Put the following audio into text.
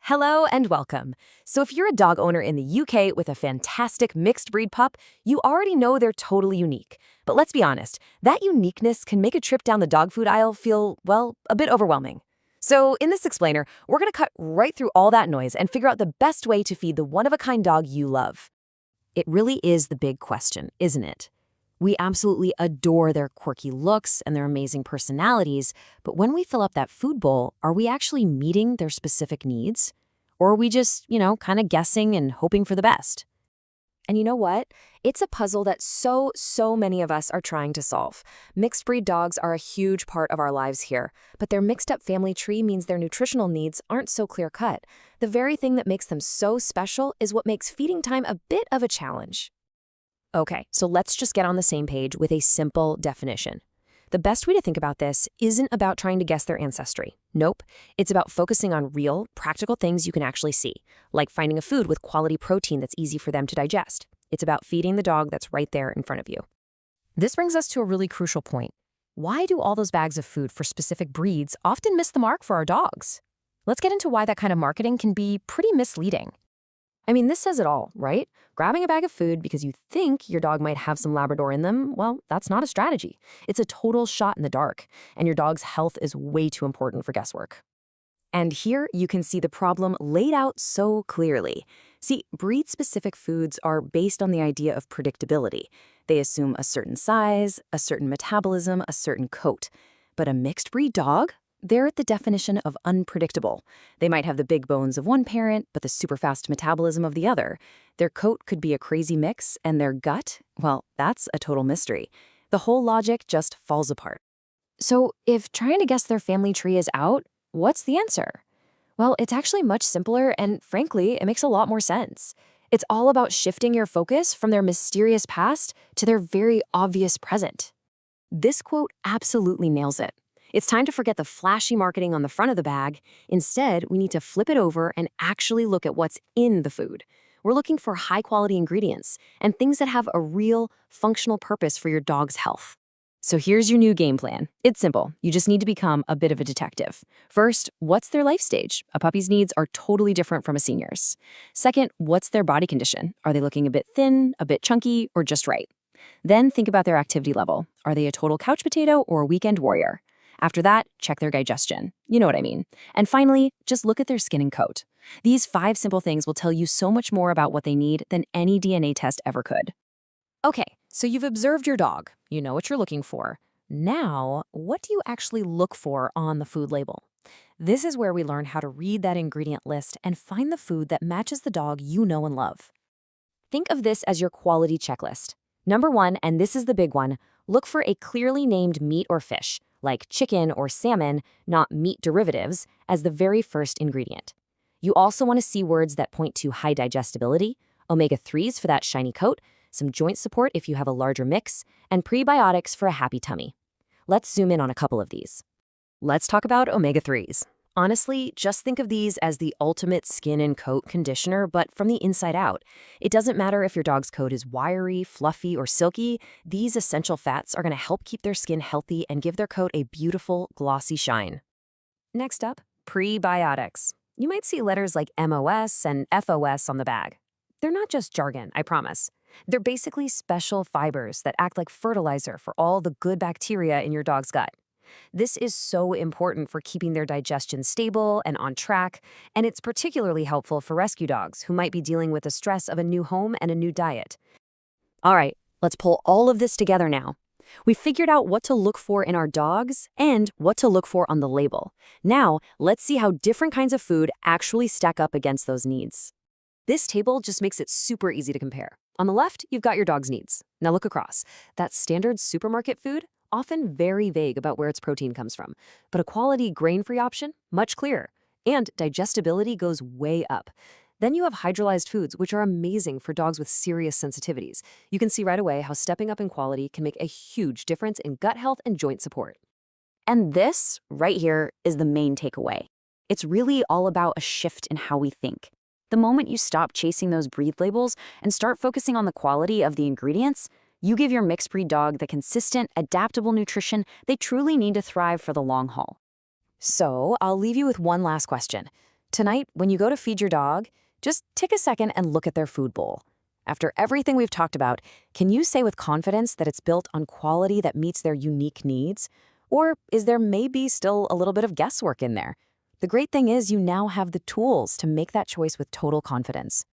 Hello and welcome. So if you're a dog owner in the UK with a fantastic mixed breed pup, you already know they're totally unique. But let's be honest, that uniqueness can make a trip down the dog food aisle feel, well, a bit overwhelming. So in this explainer, we're going to cut right through all that noise and figure out the best way to feed the one-of-a-kind dog you love. It really is the big question, isn't it? We absolutely adore their quirky looks and their amazing personalities, but when we fill up that food bowl, are we actually meeting their specific needs? Or are we just, kind of guessing and hoping for the best? And you know what? It's a puzzle that so many of us are trying to solve. Mixed breed dogs are a huge part of our lives here, but their mixed up family tree means their nutritional needs aren't so clear cut. The very thing that makes them so special is what makes feeding time a bit of a challenge. Okay, so let's just get on the same page with a simple definition. The best way to think about this isn't about trying to guess their ancestry. Nope, it's about focusing on real, practical things you can actually see, like finding a food with quality protein that's easy for them to digest. It's about feeding the dog that's right there in front of you. This brings us to a really crucial point. Why do all those bags of food for specific breeds often miss the mark for our dogs? Let's get into why that kind of marketing can be pretty misleading. I mean, this says it all, right? Grabbing a bag of food because you think your dog might have some Labrador in them, well, that's not a strategy. It's a total shot in the dark, and your dog's health is way too important for guesswork. And here you can see the problem laid out so clearly. See, breed-specific foods are based on the idea of predictability. They assume a certain size, a certain metabolism, a certain coat. But a mixed breed dog? They're at the definition of unpredictable. They might have the big bones of one parent, but the super fast metabolism of the other. Their coat could be a crazy mix, and their gut, well, that's a total mystery. The whole logic just falls apart. So if trying to guess their family tree is out, what's the answer? Well, it's actually much simpler, and frankly, it makes a lot more sense. It's all about shifting your focus from their mysterious past to their very obvious present. This quote absolutely nails it. It's time to forget the flashy marketing on the front of the bag. Instead, we need to flip it over and actually look at what's in the food. We're looking for high-quality ingredients and things that have a real, functional purpose for your dog's health. So here's your new game plan. It's simple. You just need to become a bit of a detective. First, what's their life stage? A puppy's needs are totally different from a senior's. Second, what's their body condition? Are they looking a bit thin, a bit chunky, or just right? Then think about their activity level. Are they a total couch potato or a weekend warrior? After that, check their digestion. You know what I mean. And finally, just look at their skin and coat. These 5 simple things will tell you so much more about what they need than any DNA test ever could. Okay, so you've observed your dog. You know what you're looking for. Now, what do you actually look for on the food label? This is where we learn how to read that ingredient list and find the food that matches the dog you know and love. Think of this as your quality checklist. Number 1, and this is the big one, look for a clearly named meat or fish, like chicken or salmon, not meat derivatives, as the very first ingredient. You also want to see words that point to high digestibility, omega-3s for that shiny coat, some joint support if you have a larger mix, and prebiotics for a happy tummy. Let's zoom in on a couple of these. Let's talk about omega-3s. Honestly, just think of these as the ultimate skin and coat conditioner, but from the inside out. It doesn't matter if your dog's coat is wiry, fluffy, or silky, these essential fats are going to help keep their skin healthy and give their coat a beautiful, glossy shine. Next up, prebiotics. You might see letters like MOS and FOS on the bag. They're not just jargon, I promise. They're basically special fibers that act like fertilizer for all the good bacteria in your dog's gut. This is so important for keeping their digestion stable and on track, and it's particularly helpful for rescue dogs who might be dealing with the stress of a new home and a new diet. All right, let's pull all of this together now. We figured out what to look for in our dogs and what to look for on the label. Now, let's see how different kinds of food actually stack up against those needs. This table just makes it super easy to compare. On the left, you've got your dog's needs. Now look across. That standard supermarket food, often very vague about where its protein comes from, but a quality grain-free option, much clearer. And digestibility goes way up. Then you have hydrolysed foods, which are amazing for dogs with serious sensitivities. You can see right away how stepping up in quality can make a huge difference in gut health and joint support. And this, right here, is the main takeaway. It's really all about a shift in how we think. The moment you stop chasing those breed labels and start focusing on the quality of the ingredients, you give your mixed breed dog the consistent, adaptable nutrition they truly need to thrive for the long haul. So, I'll leave you with one last question. Tonight, when you go to feed your dog, just take a second and look at their food bowl. After everything we've talked about, can you say with confidence that it's built on quality that meets their unique needs? Or is there maybe still a little bit of guesswork in there? The great thing is you now have the tools to make that choice with total confidence.